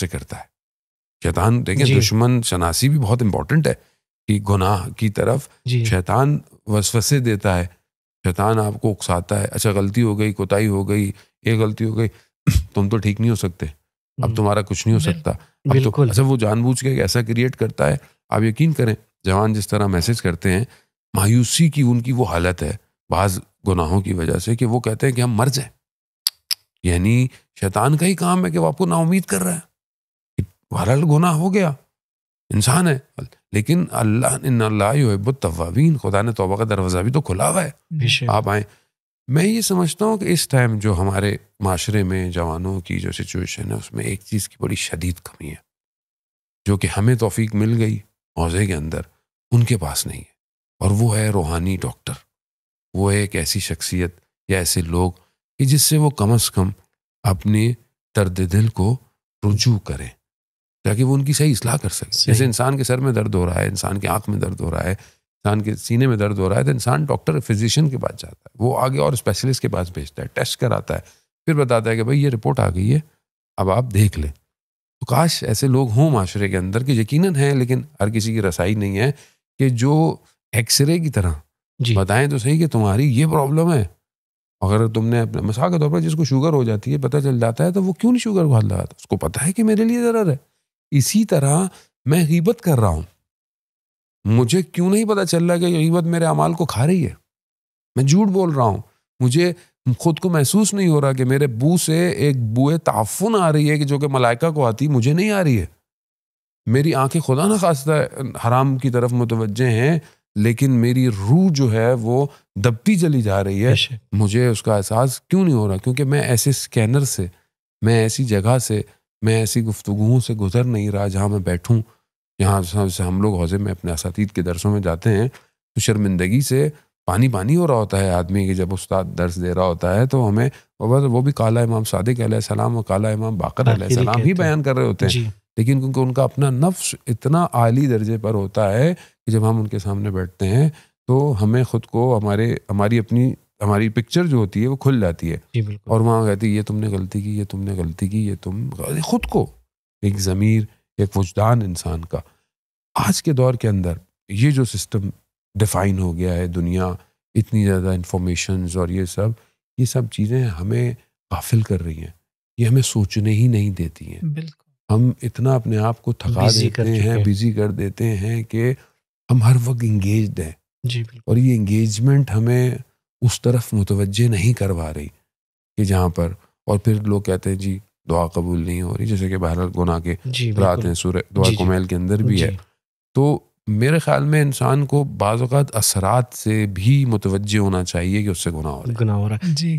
سے کرتا ہے. شیطان دیکھیں دشمن شناسی بھی بہت امپورٹنٹ ہے کہ گناہ کی طرف شیطان وسوسے دیتا ہے, شیطان آپ کو اکساتا ہے, اچھا غلطی ہو گئی, کوتاہی ہو گئی, ایک غلطی ہو گئی, تم تو ٹھیک نہیں ہو سکتے, اب تمہارا کچھ نہیں ہو سکتا, اب تو اچھا وہ جان بوجھ کے ایسا کریٹ کرتا ہے. آپ یقین کریں جوان جس طرح میسج کرتے ہیں, مایوسی کی ان کی وہ حالت ہے بعض گناہوں کی وجہ سے کہ وہ کہتے ہیں کہ ہم مر جائیں. یعنی شیطان کا ہی کام ہے کہ وہ آپ کو نا امید کر رہا ہے. بہرحال گناہ ہو گیا, انسان ہے, لیکن اللہ ان اللہ یحب التوابین, خدا نے توبہ کا دروازہ بھی تو کھلا ہوا ہے, آپ آئیں. میں یہ سمجھتا ہوں کہ اس ٹائم جو ہمارے معاشرے میں جوانوں کی جو سچویشن ہے اس میں ایک چیز کی بڑی شدید کمی ہے جو کہ ہمیں توفیق مل گئی حوضے کے اندر, ان کے پاس نہیں ہے, اور وہ ہے روحانی ڈاکٹر. وہ ہے ایک ایسی شخصیت یا ایسے لوگ کہ جس سے وہ کم از کم اپنے درد دل کو رجوع کریں تاکہ وہ ان کی صحیح اصلاح کر سکیں. جیسے انسان کے سر میں درد ہو رہا ہے, انسان کی آنکھ میں درد ہو رہا ہے, انسان کے سینے میں درد ہو رہا ہے, تو انسان ڈاکٹر فزیشین کے پاس جاتا ہے, وہ آگے اور اسپیشلسٹ کے پاس بھیجتا ہے, ٹیسٹ کراتا ہے, پھر بتاتا ہے کہ بھائی یہ رپورٹ آ گئی ہے, اب آپ دیکھ لیں. تو کاش ایسے لوگ ہوں معاشرے کے اندر کہ یقیناً ہیں, لیکن ہر کسی کی رسائی نہیں ہے کہ جو ایکس رے کی طرح بتائیں تو صحیح کہ تمہاری یہ پرابلم ہے. اگر تم نے اپنے مثال کے طور پر جس کو شوگر ہو جاتی ہے پتہ چل جاتا ہے تو وہ کیوں نہیں شوگر کھا رہا تھا, اس کو پتہ ہے کہ میرے لیے ضرر ہے. اسی طرح میں غیبت کر رہا ہوں, مجھے کیوں نہیں پتہ چل رہا کہ غیبت میرے اعمال کو کھا رہی ہے. میں جھوٹ بول رہا ہوں, مجھے خود کو محسوس نہیں ہو رہا کہ میرے بو سے ایک بوئے تعفن آ رہی ہے کہ جو کہ ملائکہ کو آتی, مجھے نہیں آ رہی ہے. میری آنکھیں خدا نہ خواستہ حرام کی طرف متوجہ ہیں, لیکن میری روح جو ہے وہ دبتی چلی جا رہی ہے. مجھے اس کا احساس کیوں نہیں ہو رہا؟ کیونکہ میں ایسے سکینر سے, میں ایسی جگہ سے, میں ایسی گفتگوؤں سے گزر نہیں رہا جہاں میں بیٹھوں. یہاں سے ہم لوگ حوضے میں اپنے اساتید کے درسوں میں جاتے ہیں تو شرمندگی سے پانی پانی ہو رہا ہوتا ہے آدمی کہ جب استاد درس دے رہا ہوتا ہے تو ہمیں وہ بھی کالا امام صادق علیہ السلام اور کالا امام باقر علیہ السلام ہی بیان کر رہے ہوتے ہیں. لیکن کیونکہ ان کا اپنا نفس اتنا عالی درجے پر ہوتا ہے کہ جب ہم ان کے سامنے بیٹھتے ہیں تو ہمیں خود کو ہماری پکچر جو ہوتی ہے وہ کھل جاتی ہے. اور وہاں کہتی ہے یہ تم نے غلطی کی, یہ تم نے غلطی کی, یہ تم خود کو ایک ضمیر, ایک وجدان انسان کا. آج کے دور کے اندر یہ جو سسٹم ڈیفائن ہو گیا ہے, دنیا اتنی زیادہ انفارمیشنز اور یہ سب چیزیں ہمیں غافل کر رہی ہیں, یہ ہمیں سوچنے ہی نہیں دیتی ہیں. ہم اتنا اپنے آپ کو تھکا دیتے ہیں, بیزی کر دیتے ہیں کہ ہم ہر وقت انگیجڈ ہیں. اور یہ انگیجمنٹ ہمیں اس طرف متوجہ نہیں کروا رہی کہ جہاں پر, اور پھر لوگ کہتے ہیں جی دعا قبول نہیں ہو رہی, جیسے کہ بہرحال گناہ کے رات ہیں, سورہ دعا کمیل کے اندر بھی ہے. تو میرے خیال میں انسان کو بعض اوقات اثرات سے بھی متوجہ ہونا چاہیے کہ اس سے گناہ ہو رہا ہے.